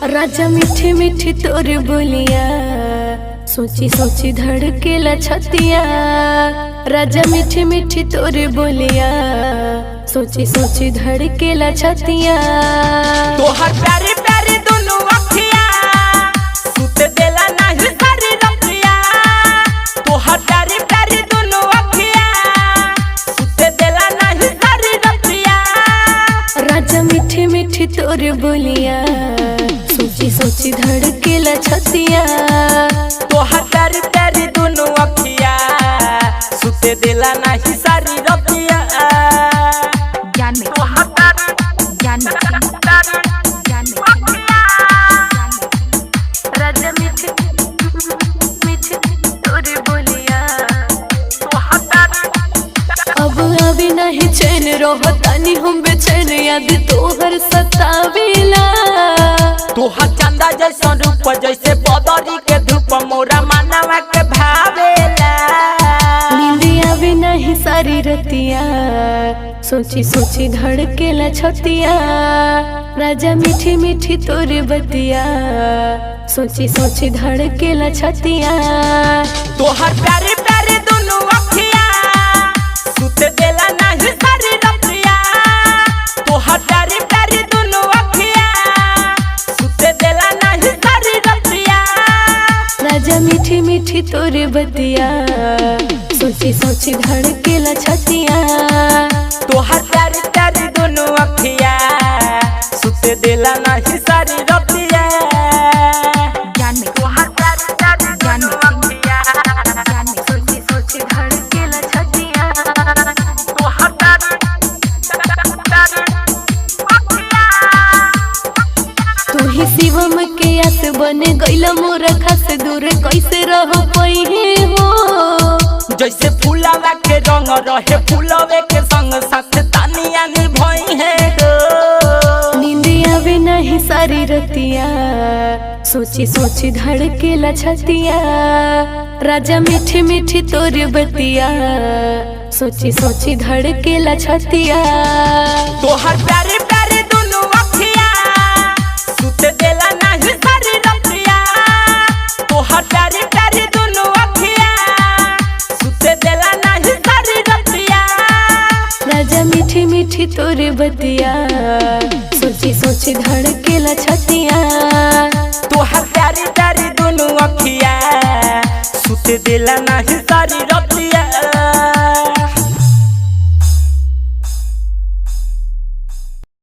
राजा मीठी मीठी तोर बोलिया सोची सोची धड़केला छतिया। राजा मीठी मीठी तोर बोलिया सोची सोची धड़केला छतिया। तोहर प्यारे प्यारे दोनों अखिया सुते देला नहीं सारी रतिया। तोहर प्यारे प्यारे दोनों अखिया सुते देला नहीं सारी रतिया। राजा मीठी मीठी तोर बोलिया सोची सोची धड़केला छतिया। तोहर प्यारे प्यारे दोनों अखिया सुते देला नहीं सारी रतिया। राजा मीठी मीठी तोर बोलिया अब अभी नहीं चैन रहतानी हम बेचैन याद तोहर सतावेला। तोहर चंदा जैसा रूप जैसे बदरी के धूप मोरा मानवा के भावेला। नींदिया भी नहीं सारी रतिया सोची सोची धड़केला छतिया। राजा मीठी मीठी तोर बतिया सोची सोची धड़केला छतिया। तोहर प्यारे प्यारे दोनों अखिया सुते देला नहीं सारी रतिया। तोहर प्यारे प्यारे दोनों अखिया सुते देला नहीं सारी रतिया। राजा मीठी मीठी तोर बतिया सोची सोची धड़केला छतिया। तोहर प्यारे प्यारे दोनों अखिया सुते देला नहीं सारी रतिया। तोहर प्यारे प्यारे दोनों अखिया सोची सोची धड़केला छतिया। तोहर प्यारे प्यारे अखिया। तू ही शिवम के आस बने गइला मोर खास दूर कैसे रह पई हो। जैसे फूलावा के रंग रहे फूलवे के संग साथ तानिया निभाई है गो। नींदिया भी नहीं सारी रतिया सोची सोची धड़केला छतिया। राजा मीठी मीठी तोर बतिया सोची सोची धड़केला छतिया। तोहर प्यारे प्यारे दोनों अखिया सुते देला नहीं सारी रतिया। तोहर प्यारे प्यारे दोनों अखिया सुते देला नहीं सारी रतिया। राजा मीठी मीठी तोर बतिया सोची सोची धड़केला छतिया। तोहर प्यारे प्यारे दोनों अखिया सुते देला नहीं सारी रतिया।